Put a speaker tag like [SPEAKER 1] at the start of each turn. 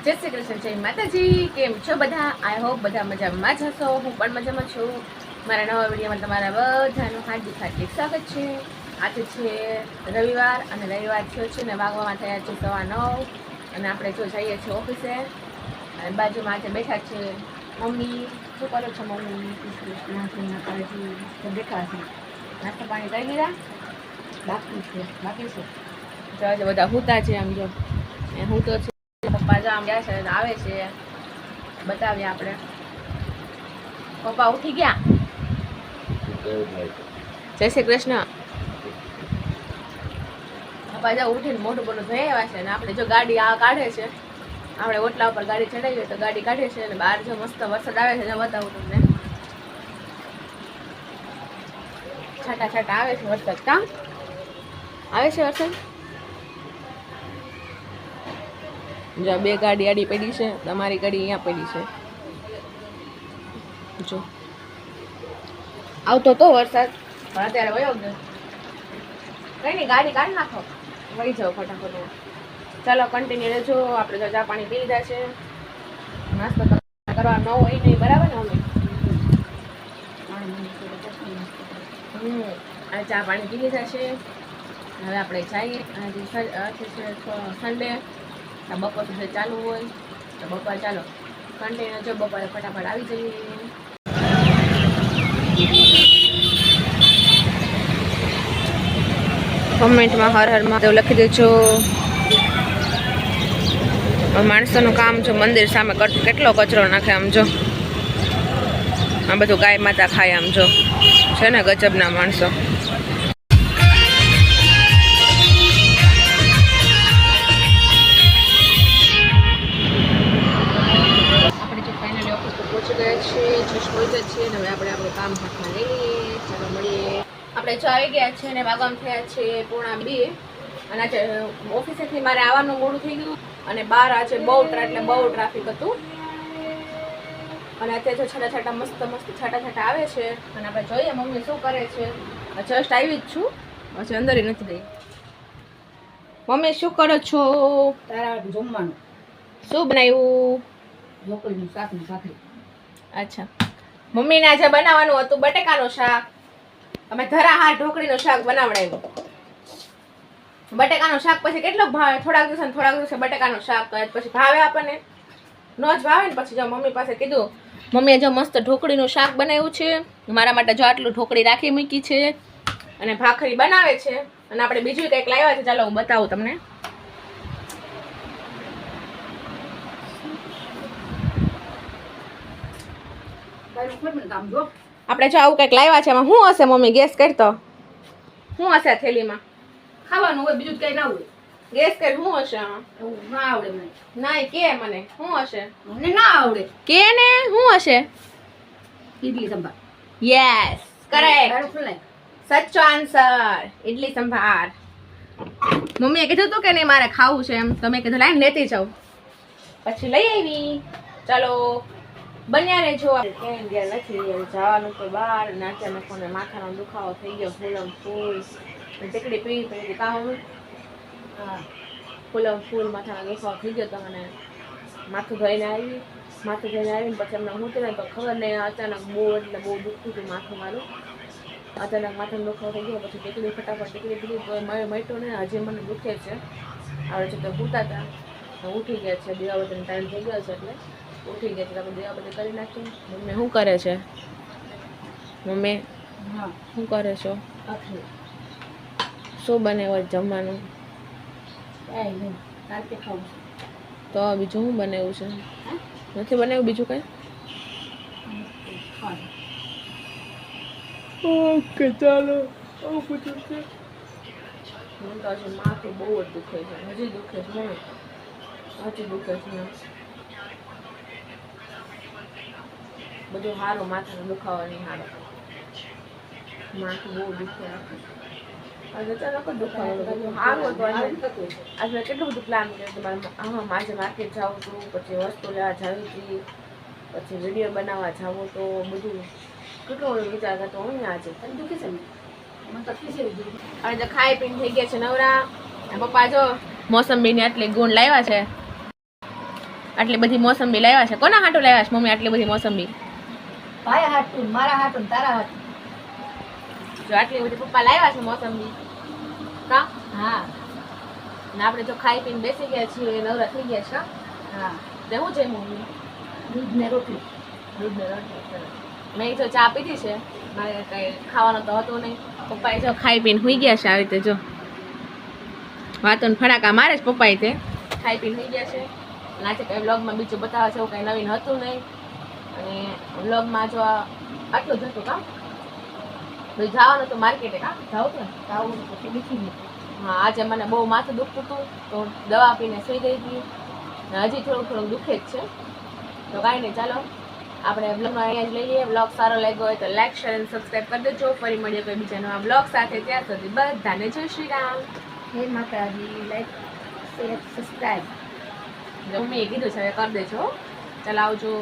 [SPEAKER 1] જય શ્રી કૃષ્ણ, જય માતાજી. કેમ છો બધા? આઈ હોપ બધા મજામાં જ હશો. હું પણ મજામાં છું. મારા નવા વિડીયોમાં તમારા બધાનું હાર્દિક હાર્દિક સ્વાગત છે. આજે છે રવિવાર અને રવિવાર થયો છે ને વાગવામાં થયા છે 9:15 અને આપણે જો જઈએ છીએ ઓફિસે. અને બાજુમાં આજે બેઠા છે મમ્મી. શું કરો છો મમ્મી? બેઠા છે. નાસ્તા પાણી કરી લીધા? બાકી છે. જો આજે બધા હુતા છે. આમ જો હું તો પપ્પા જો આમ ગયા છે આવે છે, બતાવીએ આપણે. પપ્પા ઉઠી ગયા? જય શ્રી કૃષ્ણ. પપ્પા જો ઉઠીને મોટું મોટું થઈ આવ્યા છે અને આપણે જો ગાડી આ કાઢે છે. આપણે ઓટલા ઉપર ગાડી ચડાવી તો ગાડી કાઢે છે અને બહાર જો મસ્ત વરસાદ આવે છે. બતાવું તમને. છાટા છાટા આવે છે વરસાદ. કામ આવે છે વરસાદ. જો બે ગાડી આડી પડી છે, તમારી ગાડી અહીંયા પડી છે. જો આવતો તો વરસાદ પણ અત્યારે વયો ગયો. કઈ નહીં, ગાડી કાઢી નાખો, વહી જાઓ ફટાફટ. ચાલો કન્ટિન્યુ રહેજો. આપણે તો ચા પાણી પી લીધા છે. નાસ્તો કરવા ન હોય નહીં, બરાબર ને? અમે આ ચા પાણી પી લીધા છે. હવે આપણે જઈએ. આજે છે સન્ડે, બપોર સુધી ચાલુ હોય તો બપોર ચાલો કન્ટિન્યુ જો બપોરે ફટાફટ આવી જઈએ. કોમેન્ટમાં હર હર મહાદેવ લખી દેજો. માણસોનું કામ જો મંદિર સામે કેટલો કચરો નાખે. આમ જો આ બધું ગાય માતા ખાય. આમ જો છે ને ગજબના માણસો. હવે આપણે આપણું કામ હાથમાં લઈ લઈએ. ચાલો મળીએ. આપણે જો આવી ગયા છે ને વાગવામાં થયા છે 1:45 અને આજે ઓફિસેથી મારે આવવાનું મોડું થઈ ગયું અને બહાર આજે બહુ ટ્રાફિક હતું. અને અત્યારે જો છાટા છાટા મસ્ત છાટા છાટા આવે છે અને આપણે જોઈએ મમ્મી શું કરે છે. જસ્ટ આવી જ છું, પછી અંદર નથી ગઈ. મમ્મી શું કરો છો?
[SPEAKER 2] તારા જમવાનું
[SPEAKER 1] શું બનાવ્યું?
[SPEAKER 2] ઢોકળીનું શાક ને ભાખરી.
[SPEAKER 1] અચ્છા, મમ્મીને આજે બનાવવાનું હતું બટેકાનું શાક. અમે ધરાહાર ઢોકળીનું શાક બનાવડાવ્યું. બટેકાનું શાક પછી કેટલો ભાવે? થોડાક દિવસે બટેકાનું શાક કરે પછી ભાવે આપણને? ન જ ભાવે ને. પછી જો મમ્મી પાસે કીધું, મમ્મીએ જો મસ્ત ઢોકળીનું શાક બનાવ્યું છે. મારા માટે જો આટલું ઢોકળી રાખી મૂકી છે અને ભાખરી બનાવે છે. અને આપણે બીજું કંઈક લાવ્યા છે, ચાલો હું બતાવું તમને. આપણે જો આવું કંઈક લાવ્યા છે. એમાં શું હશે મમ્મી? ગેસ કરતો શું હશે આ થેલીમાં?
[SPEAKER 2] ખાવાનું હોય, બીજું કઈ ના હોય.
[SPEAKER 1] ગેસ કર, શું હશે આમાં?
[SPEAKER 2] એવું ના આવડે મને.
[SPEAKER 1] ના કે મને શું હશે?
[SPEAKER 2] મને ના આવડે.
[SPEAKER 1] કે ને શું હશે?
[SPEAKER 2] ઇડલી સંભાર.
[SPEAKER 1] Yes, correct.
[SPEAKER 2] તારું ખુલ્લાય.
[SPEAKER 1] સાચો આન્સર, ઇડલી સંભાર. મમ્મીએ કીધું તું કે નહીં મારે ખાવું છે એમ, તમે કીધું લાઈન લેતી જાઉં, પછી લઈ આવી. ચાલો બન્યા રહેજો. કેમ ગયા નથી જવાનું તો બહાર. નાચાને કોને માથાનો દુખાવો થઈ ગયો ફૂલ. ટીકડી પી પી કામ ફૂલ માથાનો દુખાવો થઈ ગયો. તો મને માથું ધોઈને આવીને પછી એમને હું તો ખબર નહીં, અચાનક બહુ દુખતું હતું માથું મારું. અચાનક માથાનો દુખાવો થઈ ગયો. પછી ફટાફટ ટીકડી પીધી, મટ્યો ને હજી મને દુખે છે. આવડે છે તો પૂતા હતા, ઉઠી ગયા છે. દીવાબત્તીનો ટાઈમ થઈ ગયો છે એટલે ઉઠી ગયા છે. આપણે દીવાબત્તી કરી નાખીએ. મમ્મી શું કરે છે? મમ્મી
[SPEAKER 2] હા,
[SPEAKER 1] શું કરે છો?
[SPEAKER 2] ભાખરી.
[SPEAKER 1] શું બનાવ્યું જમવાનું?
[SPEAKER 2] કાંઈ નહીં, રાતે ખાવું છે.
[SPEAKER 1] તો બીજું શું બનાવ્યું છે? નથી બનાવ્યું બીજું કંઈ? ઓકે ચાલો. બધું છે. મને તો હજી માથું બહુ જ દુખે છે. હજી દુખે છે. હજી દુખે છે. બધું સારું, માથાનો દુખાવો નહીં સારો. માથું બહુ દુખે. આજે અચાનક જ દુખાવો સારું હતું. આજે કેટલું બધું પ્લાન કર્યું. આજે માર્કેટ જાવું હતું, પછી વસ્તુ લેવા જાવી હતી, પછી વિડીયો બનાવવા જાવું તો બધું કેટલું વિચાર કરતો હું આજે દુખી છે. અને જો ખાઈ પીને થઈ ગયા છે નવરા. પપ્પા જો મોસંબીની આટલી ગુણ લાવ્યા છે. આટલી બધી મોસંબી લાવ્યા છે. કોના હાટું લાવ્યા છે મમ્મી આટલી બધી મોસંબી?
[SPEAKER 2] ભાઈ હાટું, મારા હાટું, તારા હાટું.
[SPEAKER 1] જો આટલી બધી પપ્પા લાવ્યા છે મોસંબી. કા?
[SPEAKER 2] હા
[SPEAKER 1] ને આપણે જો ખાઈ પીને બેસી ગયા છીએ, નવરા થઈ ગયા છે.
[SPEAKER 2] હા.
[SPEAKER 1] તે હું છે મમ્મી?
[SPEAKER 2] દૂધ ને રોટલી.
[SPEAKER 1] દૂધ ને રોટલી. મેં જો ચા પીધી છે, મારે કઈ ખાવાનું તો હતું નહીં. પપ્પાએ જો ખાઈ પીને સુઈ ગયા છે. આવી રીતે જો વાતો ને ફડાકા મારે છે પપ્પાએ. તે ખાઈ પીને સુઈ ગયા છે. અને આજે કઈ વ્લોગમાં બીજું બતાવે છે એવું કઈ નવીન હતું નહીં. અને વ્લોગમાં જો આટલું જ હતું. કામ જવાનું હતું માર્કેટે. કામ જાવ તો
[SPEAKER 2] આવું પછી બીજી નહીં.
[SPEAKER 1] હા, આજે મને બહુ માથું દુખતું હતું તો દવા પીને સુઈ ગઈ હતી. હજી થોડુંક દુખે જ છે. તો કાંઈ નહીં, ચાલો આપણે બ્લોગનો અહીંયા જ લઈ લઈએ. બ્લોગ સારો લાગ્યો હોય તો લાઈક, શેર અને સબસ્ક્રાઈબ કરી દેજો. ફરી મળીએ કોઈ બીજા નવા બ્લોગ સાથે. ત્યાં સુધી બધાને જય શ્રી રામ.
[SPEAKER 2] હે માતાજી, લાઈક શેર સબસ્ક્રાઈબ.
[SPEAKER 1] મમ્મીએ કીધું છે હવે કરી દેજો. ચાલો આવજો.